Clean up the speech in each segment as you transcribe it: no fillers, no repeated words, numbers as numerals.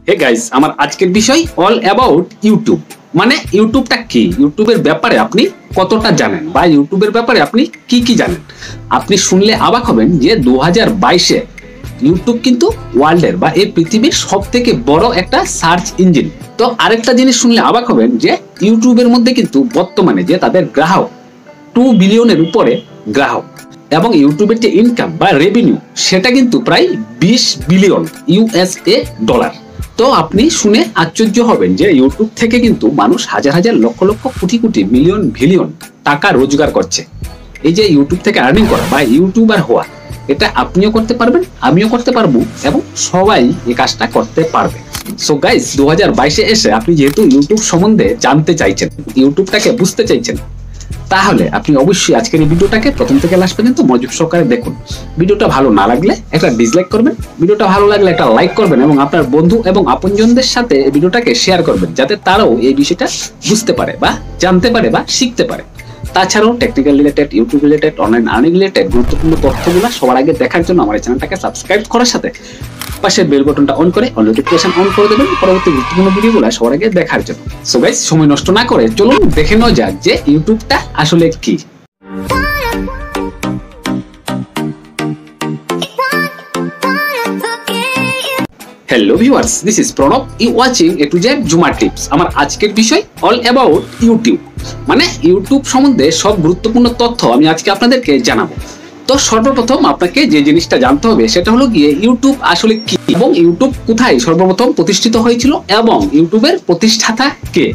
Hey guys, আমার আজকের বিষয় অল অ্যাবাউট ইউটিউব। মানে ইউটিউবটা কি, ইউটিউবের ব্যাপারে আপনি কতটা জানেন বা ইউটিউবের ব্যাপারে আপনি কি কি জানেন। আপনি শুনলে অবাক হবেন যে 2022-এ ইউটিউব কিন্তু ওয়ার্ল্ডের বা এই পৃথিবীর সবথেকে বড় একটা সার্চ ইঞ্জিন। তো আরেকটা জিনিস শুনলে অবাক হবেন যে ইউটিউবের মধ্যে কিন্তু বর্তমানে যে তাদের গ্রাহক 2 বিলিয়নের উপরে গ্রাহক, এবং ইউটিউবের যে ইনকাম বা রেভিনিউ সেটা কিন্তু প্রায় 20 বিলিয়ন ইউএসএ ডলার। তো আপনি শুনে আশ্চর্য হবেন যে ইউটিউব থেকে কিন্তু মানুষ হাজার হাজার লক্ষ লক্ষ কোটি কোটি মিলিয়ন বিলিয়ন টাকা রোজগার করছে। এই যে ইউটিউব থেকে আর্নিং করা বা ইউটিউবার হওয়া, এটা আপনিও করতে পারবেন, আমিও করতে পারবো, এবং সবাই এই কাজটা করতে পারবে। সো গাইস, 2022-এ এসে আপনি যেহেতু ইউটিউব সম্বন্ধে জানতে চাইছেন, ইউটিউবটাকে বুঝতে চাইছেন, তাহলে আপনি অবশ্যই আজকের এই ভিডিওটাকে প্রথম থেকে লাস্ট পর্যন্ত মনোযোগ সহকারে দেখুন। ভিডিওটা ভালো না লাগলে একটা ডিসলাইক করবেন, ভিডিওটা ভালো লাগলে একটা লাইক করবেন, এবং আপনার বন্ধু এবং আপনজনদের সাথে এই ভিডিওটাকে শেয়ার করবেন, যাতে তারাও এই বিষয়টা বুঝতে পারে বা জানতে পারে বা শিখতে পারে। তাছাড়াও technical related, YouTube related, online earning related গুরুত্বপূর্ণ তথ্যগুলো সবার আগে দেখার জন্য আমার চ্যানেলটাকে সাবস্ক্রাইব করার সাথে পাশের বেল বাটনটা অন করে অল নোটিফিকেশন অন করে দেবেন পরবর্তী গুরুত্বপূর্ণ ভিডিওগুলো সবার আগে দেখার জন্য। সো গাইস, সময় নষ্ট না করে চলুন দেখে নেওয়া যাক যে ইউটিউবটা আসলে কি। Hello viewers, this is Pranab, you watching AtoZ Jhuma tips. আমার আজকের বিষয় অল অ্যাবাউট ইউটিউব। মানে ইউটিউব সম্বন্ধে সব গুরুত্বপূর্ণ তথ্য আমি আজকে আপনাদেরকে জানাবো। তো সর্বপ্রথম আপনাকে যে জিনিসটা জানতে হবে সেটা হলো গিয়ে ইউটিউব আসলে কি, এবং ইউটিউব কোথায় সর্বপ্রথম প্রতিষ্ঠিত হয়েছিল, এবং ইউটিউবের প্রতিষ্ঠাতা কে।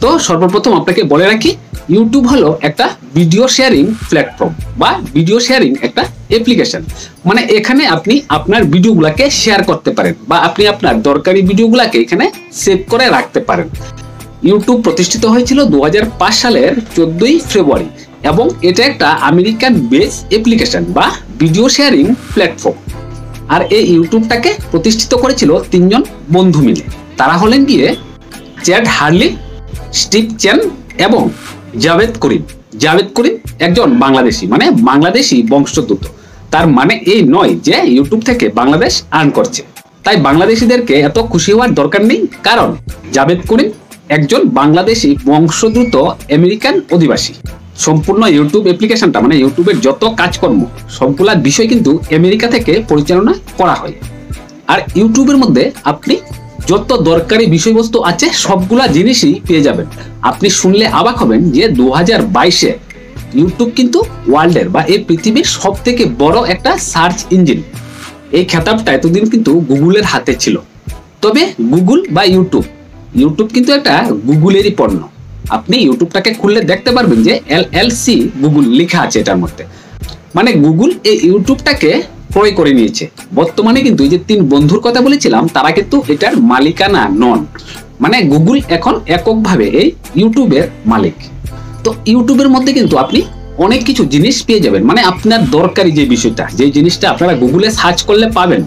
তো সর্বপ্রথম আপনাকে বলে রাখি, ইউটিউব হলো একটা ভিডিও শেয়ারিং প্ল্যাটফর্ম বা ভিডিও শেয়ারিং একটা অ্যাপ্লিকেশন। মানে এখানে আপনি আপনার ভিডিওগুলোকে শেয়ার করতে পারেন বা আপনি আপনার দরকারি ভিডিওগুলোকে এখানে সেভ করে রাখতে পারেন। ইউটিউব প্রতিষ্ঠিত হয়েছিল 2005 সালের 14ই ফেব্রুয়ারি, এবং এটা একটা আমেরিকান বেস অ্যাপ্লিকেশন বা ভিডিও শেয়ারিং প্ল্যাটফর্ম। আর এই ইউটিউবটাকে প্রতিষ্ঠিত করেছিল 3 জন বন্ধু মিলে। তারা হলেন গিয়ে হার্লি, চেন এবং জাভেদ করিম। জাভেদ করিম একজন বাংলাদেশি, মানে বাংলাদেশি বংশোদ্ভূত। তার মানে এই নয় যে ইউটিউব থেকে বাংলাদেশ আর্ন করছে। তাই বাংলাদেশিদেরকে এত খুশি হওয়ার দরকার নেই, কারণ জাভেদ করিম একজন বাংলাদেশি বংশোদ্ভূত আমেরিকান অধিবাসী। সম্পূর্ণ ইউটিউব অ্যাপ্লিকেশনটা, মানে ইউটিউবের যত কাজকর্ম সবগুলা বিষয় কিন্তু আমেরিকা থেকে পরিচালনা করা হয়। আর ইউটিউবের মধ্যে আপনি যত দরকারি বিষয়বস্তু আছে সবগুলা জিনিসই পেয়ে যাবেন। আপনি শুনলে অবাক হবেন যে 2022-এ ইউটিউব কিন্তু ওয়ার্ল্ডের বা এই পৃথিবীর সব থেকে বড় একটা সার্চ ইঞ্জিন। এই খেতাবটা এতদিন কিন্তু গুগলের হাতে ছিল। তবে গুগল বা ইউটিউব কিন্তু একটা গুগলেরই পণ্য। আপনি ইউটিউবটাকে খুললে দেখতে পারবেন যে LLC গুগল লেখা আছে এটার মধ্যে। মানে গুগল এই ইউটিউবটাকে ক্রয় করে নিয়েছে। বর্তমানে কিন্তু এই যে 3 বন্ধুর কথা বলেছিলাম, তারা কিন্তু এটার মালিকানা নন। মানে গুগল এখন এককভাবে এই ইউটিউবের মালিক। তো ইউটিউবের মধ্যে কিন্তু আপনি অনেক কিছু জিনিস পেয়ে যাবেন। মানে আপনার দরকারি যে বিষয়টা, যে জিনিসটা আপনারা গুগলে সার্চ করলে পাবেন,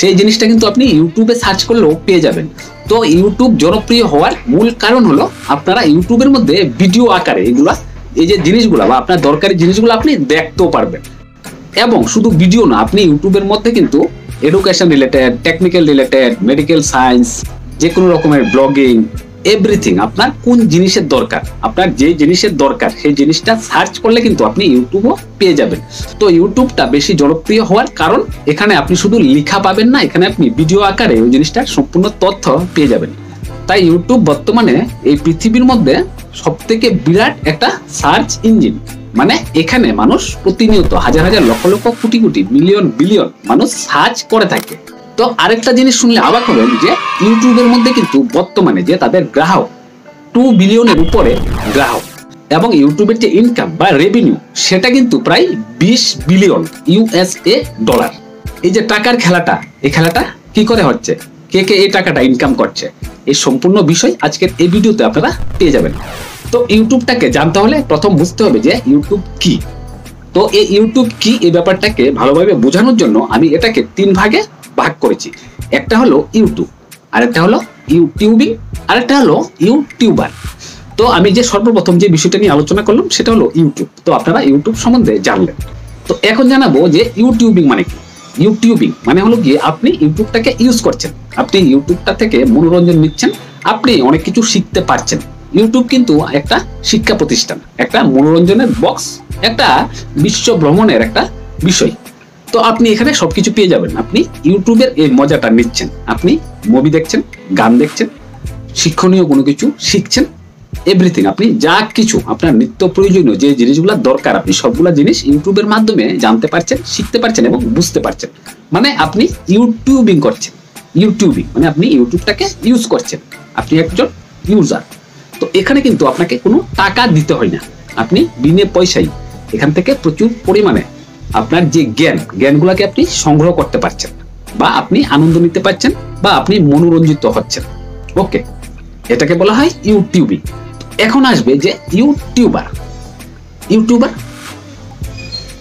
সেই জিনিসটা কিন্তু আপনি ইউটিউবে সার্চ করলেও পেয়ে যাবেন। তো ইউটিউব জনপ্রিয় হওয়ার মূল কারণ হলো আপনারা ইউটিউবের মধ্যে ভিডিও আকারে এগুলা, এই যে জিনিসগুলো বা আপনার দরকারি জিনিসগুলো আপনি দেখতেও পারবেন। এবং শুধু ভিডিও না, আপনি ইউটিউবের মধ্যে কিন্তু education related, technical related, medical science, যে কোনো রকমের ব্লগিং, এভরিথিং, আপনার কোন জিনিসের দরকার, আপনার যে জিনিসের দরকার সেই জিনিসটা সার্চ করলে কিন্তু আপনি ইউটিউবও পেয়ে যাবেন। তো ইউটিউবটা বেশি জনপ্রিয় হওয়ার কারণ, এখানে আপনি শুধু লেখা পাবেন না, এখানে আপনি ভিডিও আকারে ওই জিনিসটার সম্পূর্ণ তথ্য পেয়ে যাবেন। তাই ইউটিউব বর্তমানে এই পৃথিবীর মধ্যে সবথেকে বিরাট একটা সার্চ ইঞ্জিন। মানে এখানে মানুষ প্রতিনিয়ত হাজার হাজার লক্ষ লক্ষ কোটি কোটি মিলিয়ন বিলিয়ন মানুষ সার্চ করে থাকে। তো আরেকটা জিনিস শুনলে অবাক হবেন যে ইউটিউবের মধ্যে কিন্তু বর্তমানে যে তাদের গ্রাহক 2 বিলিয়নের উপরে গ্রাহক, এবং ইউটিউবের যে ইনকাম বা রেভিনিউ সেটা কিন্তু প্রায় 20 বিলিয়ন ইউএসএ ডলার। এই যে টাকার খেলাটা, এই খেলাটা কি করে হচ্ছে, কে কে এই টাকাটা ইনকাম করছে, এই সম্পূর্ণ বিষয় আজকের এই ভিডিওতে আপনারা পেয়ে যাবেন। তো ইউটিউবটাকে জানতে হলে প্রথম বুঝতে হবে যে ইউটিউব কি। তো এই ইউটিউব কি, এই ব্যাপারটাকে ভালোভাবে বোঝানোর জন্য আমি এটাকে 3 ভাগে ভাগ করেছি। একটা হলো ইউটিউব, আরেকটা হলো ইউটিউবিং, আরেকটা হলো ইউটিউবার। তো আমি যে সর্বপ্রথম যে বিষয়টা নিয়ে আলোচনা করলাম সেটা হলো ইউটিউব। তো আপনারা ইউটিউব সম্বন্ধে জানলেন। তো এখন জানাবো যে ইউটিউবিং মানে কি। ইউটিউবিং মানে হলো গিয়ে আপনি ইউটিউবটাকে ইউজ করছেন, আপনি ইউটিউবটা থেকে মনোরঞ্জন নিচ্ছেন, আপনি অনেক কিছু শিখতে পারছেন। ইউটিউব কিন্তু একটা শিক্ষা প্রতিষ্ঠান, একটা মনোরঞ্জনের বক্স, একটা বিশ্ব ভ্রমণের একটা বিষয়। তো আপনি এখানে সবকিছু পেয়ে যাবেন। আপনি ইউটিউবের এই মজাটা নিচ্ছেন, আপনি মুভি দেখছেন, গান দেখছেন, শিক্ষণীয় কোনো কিছু শিখছেন, এভরিথিং। আপনি যা কিছু আপনার নিত্য প্রয়োজনীয় যে জিনিসগুলো দরকার, আপনি সবগুলা জিনিস ইউটিউবের মাধ্যমে জানতে পারছেন, শিখতে পারছেন এবং বুঝতে পারছেন। মানে আপনি ইউটিউবিং করছেন। ইউটিউবিং মানে আপনি ইউটিউবটাকে ইউজ করছেন, আপনি একজন ইউজার। তো এখানে কিন্তু আপনাকে কোনো টাকা দিতে হয় না, আপনি বিনা পয়সায় এখান থেকে প্রচুর পরিমাণে আপনার যে জ্ঞানগুলোকে আপনি সংগ্রহ করতে পারছেন, বা আপনি আনন্দ নিতে পারছেন, বা আপনি মনোরঞ্জিত হচ্ছেন। ওকে, এটাকে বলা হয় ইউটিউবিং। এখন আসবে যে ইউটিউবার।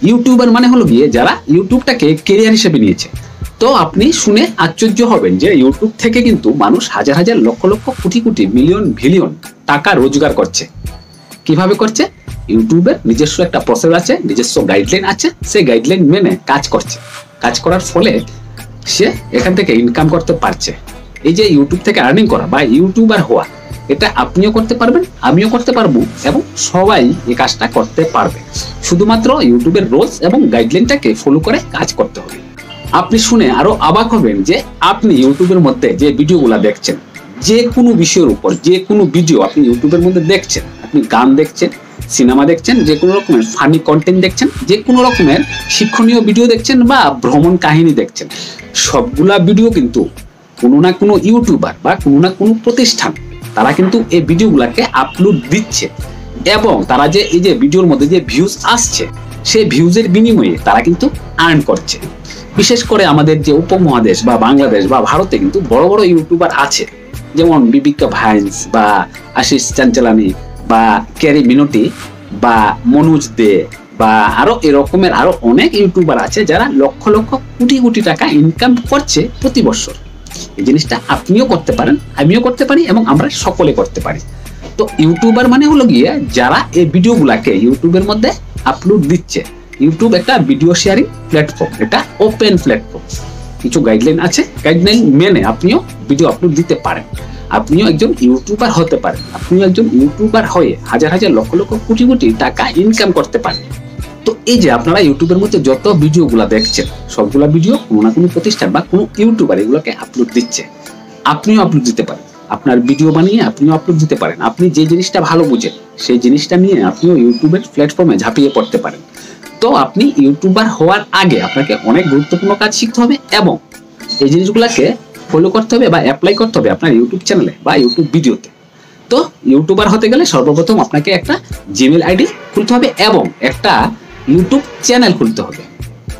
ইউটিউবার মানে হলো গিয়ে যারা ইউটিউবটাকে ক্যারিয়ার হিসেবে নিয়েছে। তো আপনি শুনে আশ্চর্য হবেন যে ইউটিউব থেকে কিন্তু মানুষ হাজার হাজার লক্ষ লক্ষ কোটি কোটি মিলিয়ন বিলিয়ন টাকা রোজগার করছে। কিভাবে করছে? ইউটিউবের নিজস্ব একটা প্রসেস আছে, নিজস্ব গাইডলাইন আছে, সেই গাইডলাইন মেনে কাজ করছে। কাজ করার ফলে সে এখান থেকে ইনকাম করতে পারছে। এই যে ইউটিউব থেকে আর্নিং করা বা ইউটিউবার হওয়া, এটা আপনিও করতে পারবেন, আমিও করতে পারবো, এবং সবাই এই কাজটা করতে পারবে। শুধুমাত্র ইউটিউবের রুলস এবং গাইডলাইনটাকে ফলো করে কাজ করতে হবে। আপনি শুনে আরো অবাক হবেন যে আপনি ইউটিউবের মধ্যে যে ভিডিওগুলো দেখছেন, যে কোনো বিষয়ের উপর যে কোনো ভিডিও আপনি ইউটিউবের মধ্যে দেখছেন, আপনি গান দেখছেন, সিনেমা দেখছেন, যে কোনো রকমের ফানি কন্টেন্ট দেখছেন, যে কোনো রকমের শিক্ষণীয় ভিডিও দেখছেন, বা ভ্রমণ কাহিনী দেখছেন, সবগুলা ভিডিও কিন্তু কোনো না কোনো ইউটিউবার বা কোনো না কোনো প্রতিষ্ঠান তারা কিন্তু এই ভিডিওগুলোকে আপলোড দিচ্ছে, এবং তারা যে এই যে ভিডিওর মধ্যে যে ভিউজ আসছে, সেই ভিউজের বিনিময়ে তারা কিন্তু আর্ন করছে। বিশেষ করে আমাদের যে উপমহাদেশ বা বাংলাদেশ বা ভারতে কিন্তু বড় বড় ইউটিউবার আছে, যেমন বিবিকা ভাইন্স বা আশিস চাঞ্চলানি বা ক্যারি মিনতি বা মনোজ দে বা আরো এরকমের আরো অনেক ইউটিউবার আছে যারা লক্ষ লক্ষ কোটি কোটি টাকা ইনকাম করছে প্রতি বছর। এই জিনিসটা আপনিও করতে পারেন, আমিও করতে পারি, এবং আমরা সকলে করতে পারি। তো ইউটিউবার মানে হলো গিয়ে যারা এই ভিডিওগুলাকে ইউটিউবের মধ্যে আপলোড দিচ্ছে। ইউটিউব একটা ভিডিও শেয়ারিং প্ল্যাটফর্ম, এটা ওপেন প্ল্যাটফর্ম। কিছু গাইডলাইন আছে, গাইডলাইন মেনে আপনিও ভিডিও আপলোড দিতে পারেন, আপনিও একজন ইউটিউবার হতে পারেন, আপনিও একজন ইউটিউবার হয়ে হাজার হাজার লক্ষ লক্ষ কোটি কোটি টাকা ইনকাম করতে পারেন। তো এই যে আপনারা ইউটিউবের মধ্যে যত ভিডিওগুলো দেখছেন, সবগুলা ভিডিও কোনো না কোনো প্রতিষ্ঠান বা কোনো ইউটিউবার এগুলোকে আপলোড দিচ্ছে। আপনিও আপলোড দিতে পারেন, আপনার ভিডিও বানিয়ে আপনিও আপলোড দিতে পারেন। আপনি যে জিনিসটা ভালো বুঝেন সেই জিনিসটা নিয়ে আপনিও ইউটিউবের প্ল্যাটফর্মে ঝাঁপিয়ে পড়তে পারেন। তো আপনি ইউটিউবার হওয়ার আগে আপনাকে অনেক গুরুত্বপূর্ণ কাজ শিখতে হবে, এবং এই জিনিসগুলোকে ফলো করতে হবে বা অ্যাপ্লাই করতে হবে আপনার ইউটিউব চ্যানেলে বা ইউটিউব ভিডিওতে। তো ইউটিউবার হতে গেলে সর্বপ্রথম আপনাকে একটা জিমেল আইডি খুলতে হবে এবং একটা ইউটিউব চ্যানেল খুলতে হবে।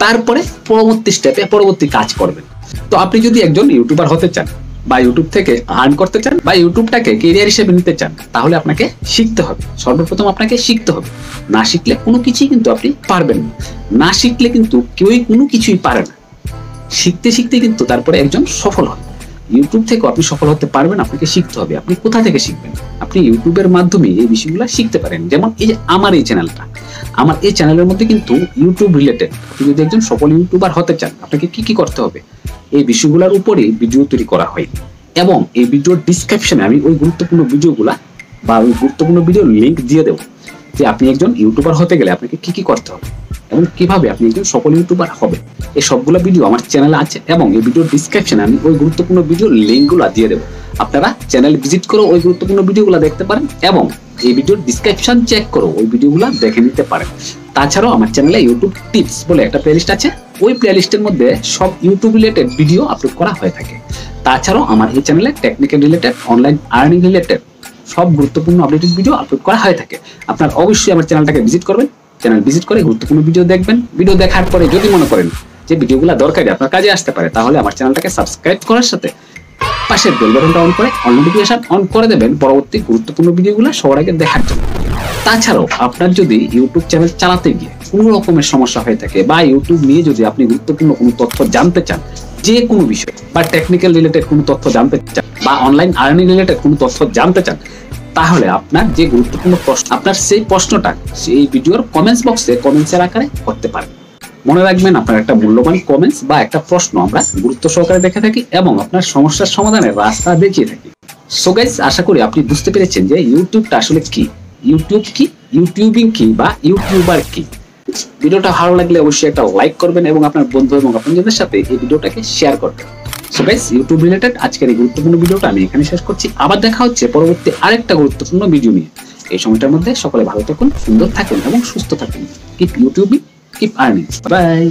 তারপরে পরবর্তী স্টেপে পরবর্তী কাজ করবেন। তো আপনি যদি একজন ইউটিউবার হতে চান বা ইউটিউব থেকে আর্ন করতে চান বা ইউটিউবটাকে ক্যারিয়ার হিসেবে নিতে চান, তাহলে আপনাকে শিখতে হবে। সর্বপ্রথম আপনাকে শিখতে হবে। না শিখলে কোনো কিছুই কিন্তু আপনি পারবেন না। না শিখলে কিন্তু কেউই কোনো কিছুই পারে না। শিখতে শিখতে কিন্তু তারপরে একজন সফল হয়। ইউটিউব থেকেও আপনি সফল হতে পারবেন, আপনাকে শিখতে হবে। আপনি কোথা থেকে শিখবেন? আপনি ইউটিউবের মাধ্যমে এই বিষয়গুলো শিখতে পারেন। যেমন এই যে আমার এই চ্যানেলটা, আমার এই চ্যানেলের মধ্যে কিন্তু ইউটিউব রিলেটেড। আপনি যদি একজন সফল ইউটিউবার হতে চান, আপনাকে কি কি করতে হবে এই বিষয়গুলোর উপরে ভিডিও তৈরি করা হয়, এবং এই ভিডিওর ডিসক্রিপশনে আমি ওই গুরুত্বপূর্ণ ভিডিওগুলা বা ওই গুরুত্বপূর্ণ ভিডিওর লিঙ্ক দিয়ে দেবো, যে আপনি একজন ইউটিউবার হতে গেলে আপনাকে কি কি করতে হবে এবং কিভাবে আপনি একজন সফল ইউটিউবার হবে। এই সবগুলো ভিডিও আমার চ্যানেলে আছে, এবং এই ভিডিওর ডিসক্রিপশনে আমি ওই গুরুত্বপূর্ণ ভিডিওর লিঙ্কগুলো দিয়ে দেবো। আপনারা চ্যানেল ভিজিট করে ওই গুরুত্বপূর্ণ ভিডিওগুলো দেখতে পারেন, এবং এই ভিডিওর ডিসক্রিপশন চেক করে ওই ভিডিওগুলো দেখে নিতে পারেন। তাছাড়াও আমার চ্যানেলে ইউটিউব টিপস বলে একটা প্লেলিস্ট আছে, ওই প্লেলিস্টের মধ্যে সব ইউটিউব রিলেটেড ভিডিও আপলোড করা হয়ে থাকে। তাছাড়াও আমার এই চ্যানেলে technical related, online earning related সব গুরুত্বপূর্ণ আপডেটেড ভিডিও আপলোড করা হয়ে থাকে। আপনারা অবশ্যই আমার চ্যানেলটাকে ভিজিট করবেন, চ্যানেল ভিজিট করে গুরুত্বপূর্ণ ভিডিও দেখবেন। ভিডিও দেখার পরে যদি মনে করেন যে ভিডিওগুলো দরকারি, আপনার কাজে আসতে পারে, তাহলে আমার চ্যানেলটাকে সাবস্ক্রাইব করার সাথে পাশের বেল বাটনটা অন করে অল নোটিফিকেশন অন করে দেবেন পরবর্তী গুরুত্বপূর্ণ ভিডিওগুলো সবার আগে দেখার জন্য। তাছাড়াও আপনার যদি ইউটিউব চ্যানেল চালাতে গিয়ে কোনো রকমের সমস্যা হয়ে থাকে, বা ইউটিউব নিয়ে যদি আপনি গুরুত্বপূর্ণ কোনো তথ্য জানতে চান, যে কোনো বিষয় বা টেকনিক্যাল রিলেটেড কোনো তথ্য জানতে চান, বা অনলাইন আর্নিং রিলেটেড কোনো তথ্য জানতে চান, তাহলে আপনার যে গুরুত্বপূর্ণ প্রশ্ন, আপনার সেই প্রশ্নটা সেই ভিডিওর কমেন্টস বক্সে কমেন্টসের আকারে করতে পারেন। মনে রাখবেন, আপনার একটা মূল্যবান কমেন্টস বা একটা প্রশ্ন আমরা গুরুত্ব সহকারে দেখে থাকি এবং আপনার সমস্যার সমাধানের রাস্তা দেখিয়ে থাকি। সো গাইস, আশা করি আপনি বুঝতে পেরেছেন যে ইউটিউবটা আসলে কি, ইউটিউব কি, ইউটিউবিং কি বা ইউটিউবার কি। ভিডিওটা ভালো লাগলে অবশ্যই একটা লাইক করবেন এবং আপনার বন্ধু এবং আপনজনদের সাথে এই ভিডিওটাকে শেয়ার করবেন। সো গাইস, ইউটিউব রিলেটেড আজকের এই গুরুত্বপূর্ণ ভিডিওটা আমি এখানে শেষ করছি। আবার দেখা হচ্ছে পরবর্তী আরেকটা গুরুত্বপূর্ণ ভিডিও নিয়ে। এই সময়টার মধ্যে সকলে ভালো থাকুন, সুন্দর থাকুন এবং সুস্থ থাকুন। Keep YouTubing, keep earning. By.